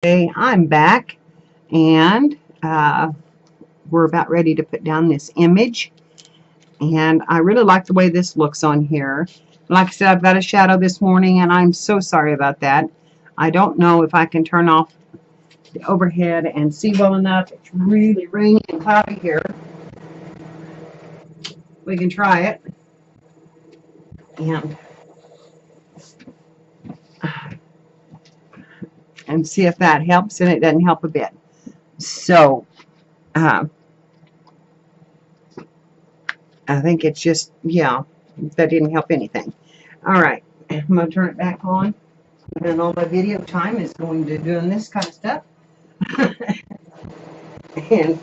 Hey, I'm back, and we're about ready to put down this image, and I really like the way this looks on here. Like I said, I've got a shadow this morning, and I'm so sorry about that. I don't know if I can turn off the overhead and see well enough. It's really rainy and cloudy here. We can try it, and see if that helps, and it doesn't help a bit. So, uh, I think it's just, yeah, that didn't help anything. All right, I'm going to turn it back on. And all my video time is going to doing this kind of stuff. and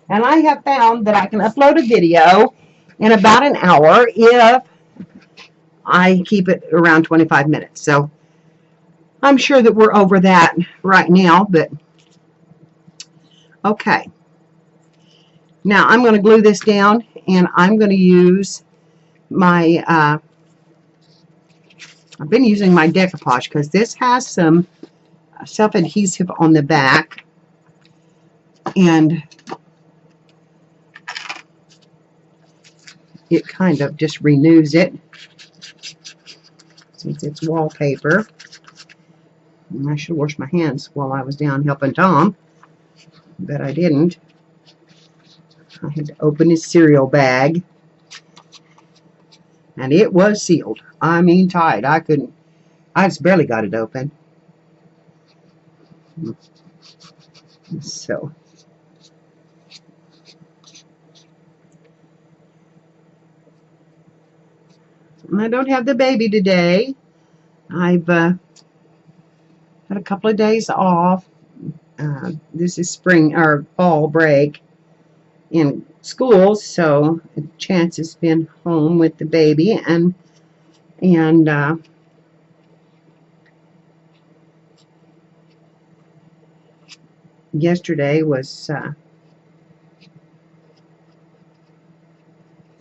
I have found that I can upload a video in about an hour if I keep it around 25 minutes. So I'm sure that we're over that right now, but okay. Now I'm going to glue this down, and I'm going to use my, I've been using my decoupage because this has some self-adhesive on the back, and it kind of just renews it since it's wallpaper. And I should wash my hands while I was down helping Tom, but I didn't. I had to open his cereal bag, and it was sealed. I mean tight. I just barely got it open. So, I don't have the baby today. I've had a couple of days off. This is spring or fall break in school, so Chance has been home with the baby, and yesterday was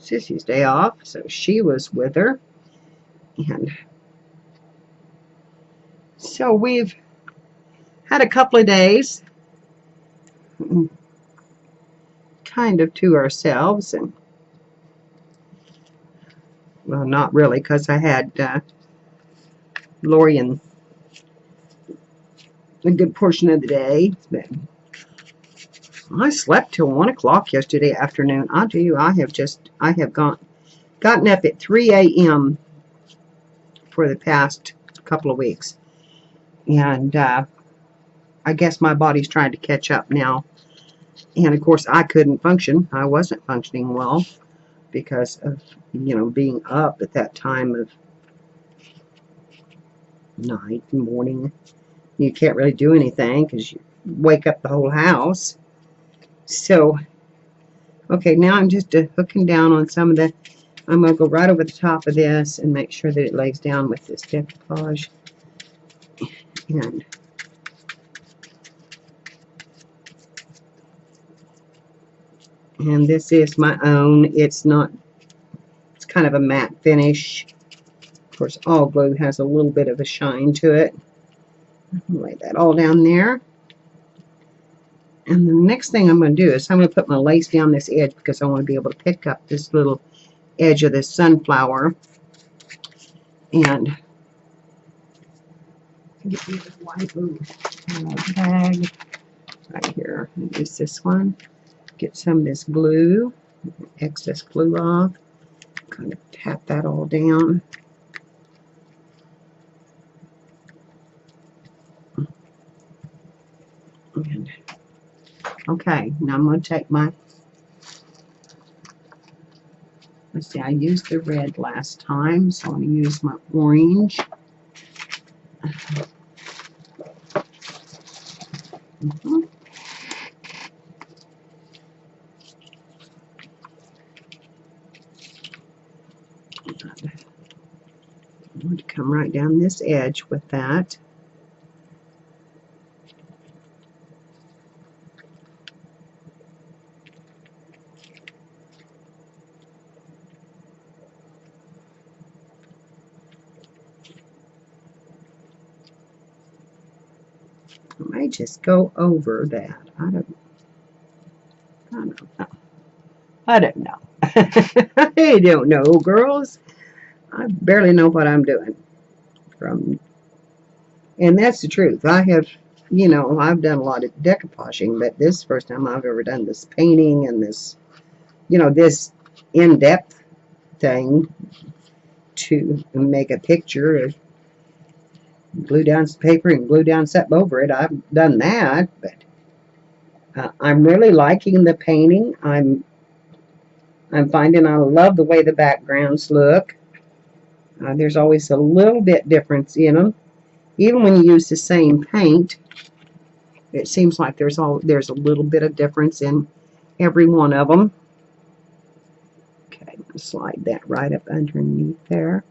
Sissy's day off, so she was with her, and so we've had a couple of days kind of to ourselves, and well, not really, because I had Lori and a good portion of the day, but I slept till 1 o'clock yesterday afternoon. I'll tell you, I have gotten up at 3 a.m. for the past couple of weeks, and I guess my body's trying to catch up now. And of course, I couldn't function. I wasn't functioning well because of, being up at that time of night and morning. You can't really do anything because you wake up the whole house. So, okay, now I'm just hooking down on some of the, I'm going to go right over the top of this and make sure that it lays down with this decoupage. And this is my own. It's not, it's kind of a matte finish. Of course, all glue has a little bit of a shine to it. Lay that all down there. And the next thing I'm going to do is I'm going to put my lace down this edge because I want to be able to pick up this little edge of this sunflower. And get rid of white bag right here. Use this one. Get some of this glue, excess glue off. Kind of tap that all down. And okay, now I'm going to take my, let's see, I used the red last time, so I'm going to use my orange. I'm going to come right down this edge with that. I may just go over that. I don't know. I don't know. I don't know, girls. I barely know what I'm doing. And that's the truth. I have, I've done a lot of decoupaging, but this is the first time I've ever done this painting and this, this in-depth thing to make a picture. Glue down some paper and glue down something over it. I've done that, but I'm really liking the painting. I'm finding I love the way the backgrounds look. There's always a little bit difference in them. Even when you use the same paint, it seems like there's a little bit of difference in every one of them. Okay, I'm going to slide that right up underneath there.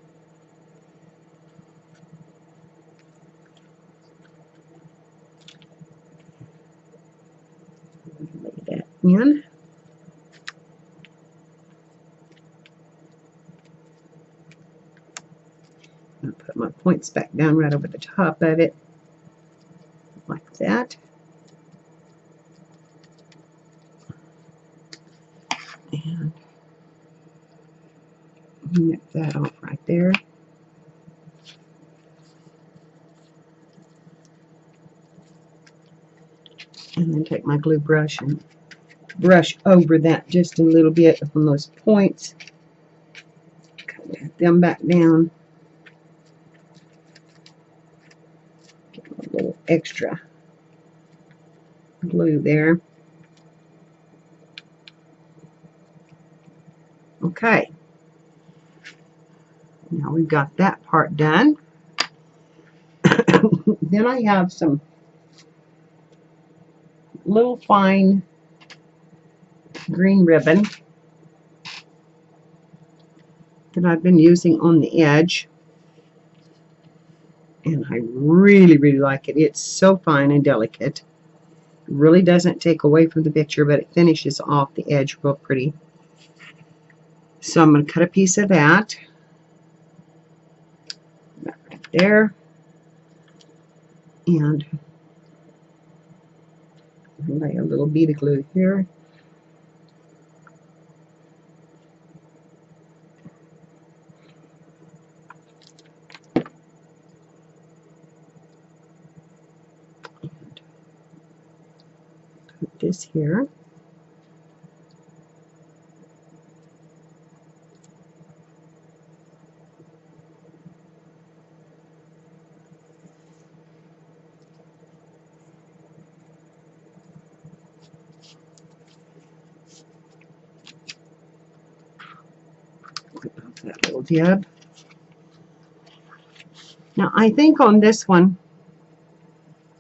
Lay that in. I'm going to put my points back down right over the top of it, like that. And nip that off right there. And then take my glue brush and brush over that just a little bit on those points. Cut them back down. Get a little extra glue there. Okay. Now we've got that part done. Then I have some little fine green ribbon that I've been using on the edge. And I really, really like it. It's so fine and delicate. It really doesn't take away from the picture, but it finishes off the edge real pretty. So I'm going to cut a piece of that. Right there. And lay a little bead of glue here. Put this here. That little dib. Now I think on this one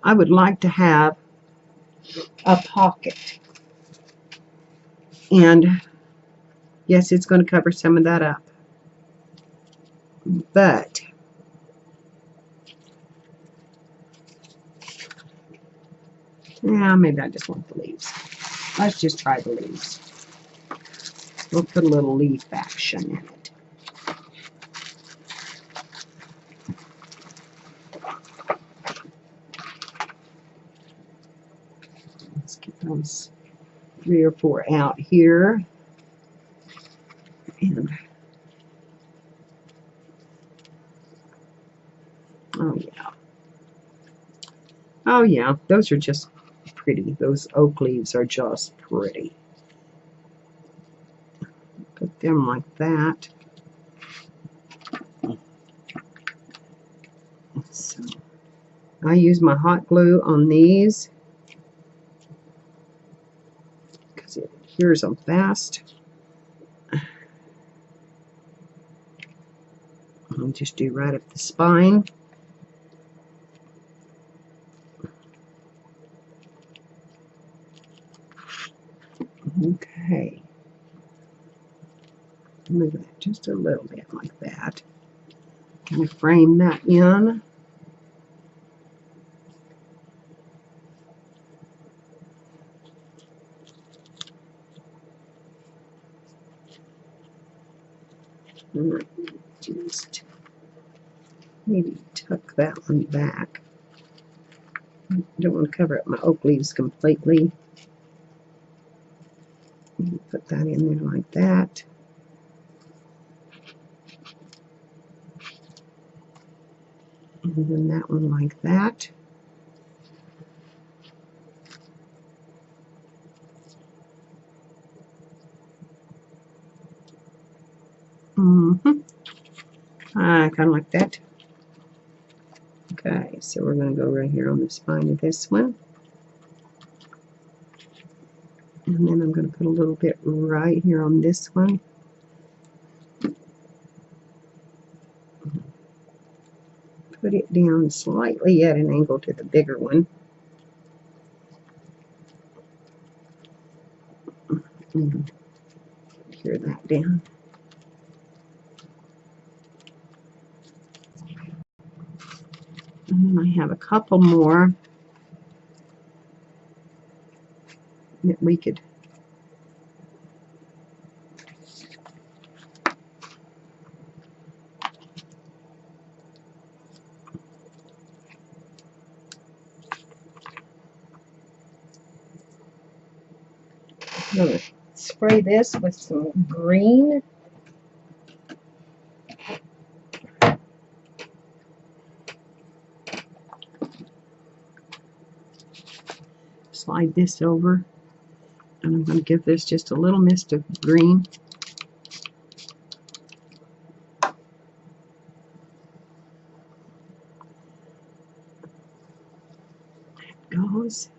I would like to have a pocket, and yes, it's going to cover some of that up, but yeah, maybe I just want the leaves. Let's just try the leaves. We'll put a little leaf action in it. Let's get those 3 or 4 out here. And oh yeah. Oh yeah, those are just pretty. Those oak leaves are just pretty. Put them like that. So I use my hot glue on these because it adheres them fast. I'll just do right up the spine. Okay. Move that just a little bit like that. Can I frame that in? Just maybe tuck that one back. don't want to cover up my oak leaves completely. Put that in there like that. And then that one like that. Kind of like that. Okay, so we're going to go right here on the spine of this one. And then I'm going to put a little bit right here on this one. Put it down slightly at an angle to the bigger one. And tear that down. And then I have a couple more that we could spray this with some green. Slide this over, and I'm going to give this just a little mist of green. There it goes.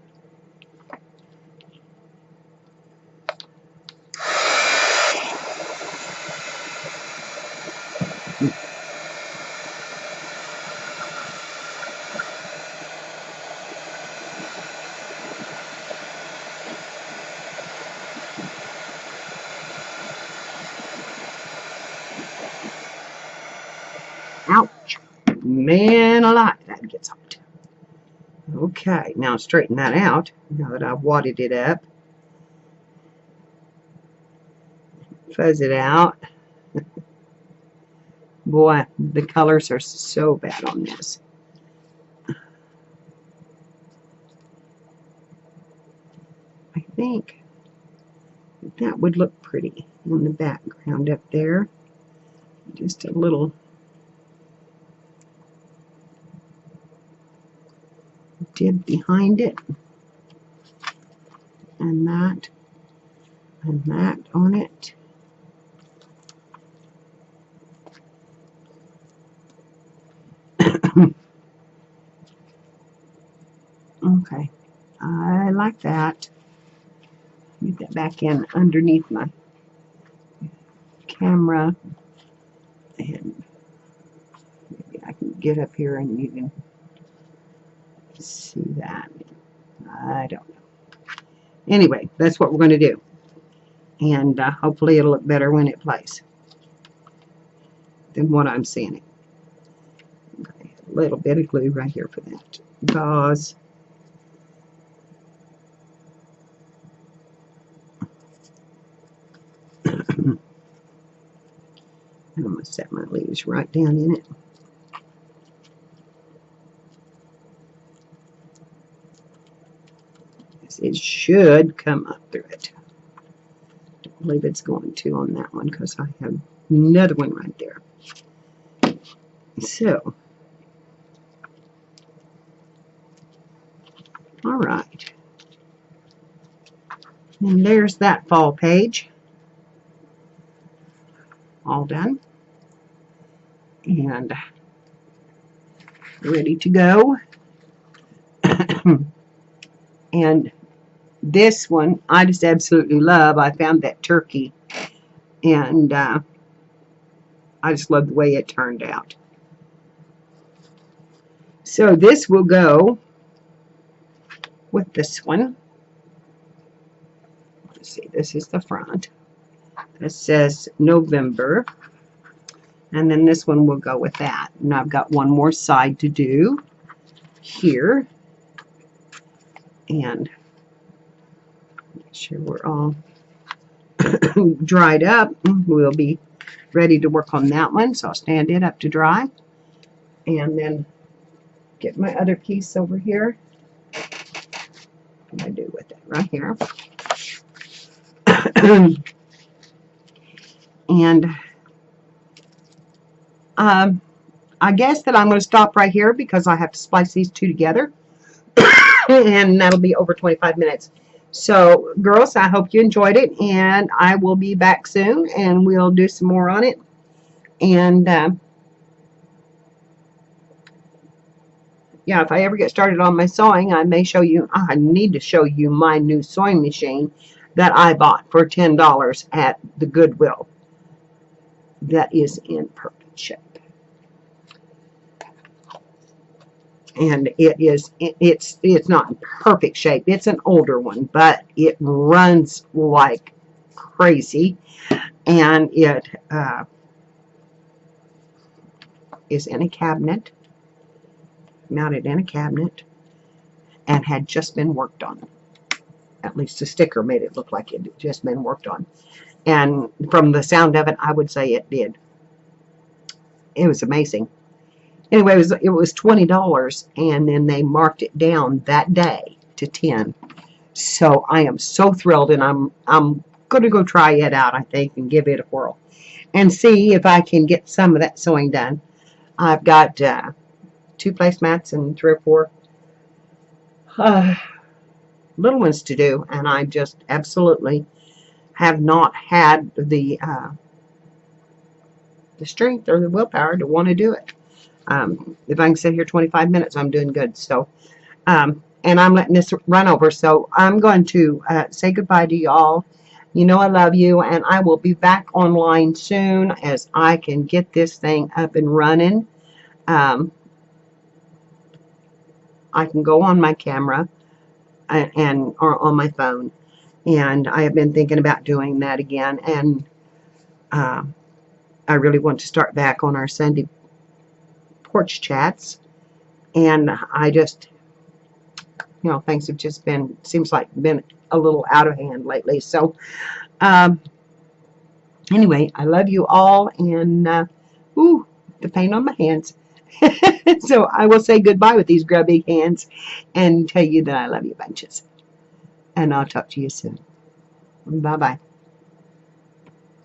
Ouch. Man alive, that gets hot. Okay, now straighten that out now that I've wadded it up. Fuzz it out. Boy, the colors are so bad on this. I think that would look pretty in the background up there. Just a little dib behind it, and that on it. Okay, I like that. Get that back in underneath my camera, and maybe I can get up here and you can see that. I don't know. Anyway, that's what we're going to do, and hopefully it'll look better when it plays than what I'm seeing it. Okay, a little bit of glue right here for that gauze. I'm going to set my leaves right down in it. It should come up through it. Don't believe it's going to on that one because I have another one right there. So, all right. And there's that fall page. All done. And ready to go. And this one I just absolutely love. I found that turkey, and I just love the way it turned out. So this will go with this one. Let's see, this is the front. It says November, and then this one will go with that. And I've got one more side to do here, and make sure we're all dried up. We'll be ready to work on that one, so I'll stand it up to dry, and then get my other piece over here. right here. And I guess that I'm going to stop right here because I have to splice these two together. And that'll be over 25 minutes. So, girls, I hope you enjoyed it. And I will be back soon. And we'll do some more on it. And, yeah, if I ever get started on my sewing, I may show you. I need to show you my new sewing machine that I bought for $10 at the Goodwill. That is in perfect shape. And it's not in perfect shape. It's an older one, but it runs like crazy, and it is in a cabinet, mounted in a cabinet, and had just been worked on. At least the sticker made it look like it had just been worked on. And from the sound of it, I would say it did. It was amazing. Anyway, it was $20, and then they marked it down that day to $10. So I am so thrilled, and I'm going to go try it out, I think, and give it a whirl and see if I can get some of that sewing done. I've got 2 placemats and 3 or 4 little ones to do, and I just absolutely have not had the strength or the willpower to want to do it. If I can sit here 25 minutes, I'm doing good. So, and I'm letting this run over. So I'm going to say goodbye to y'all. You know I love you, and I will be back online soon as I can get this thing up and running. I can go on my camera or on my phone, and I have been thinking about doing that again. And I really want to start back on our Sunday porch chats, and I just, things have just been, seems like been a little out of hand lately. So anyway, I love you all, and the pain on my hands. So I will say goodbye with these grubby hands and tell you that I love you bunches, and I'll talk to you soon. Bye bye.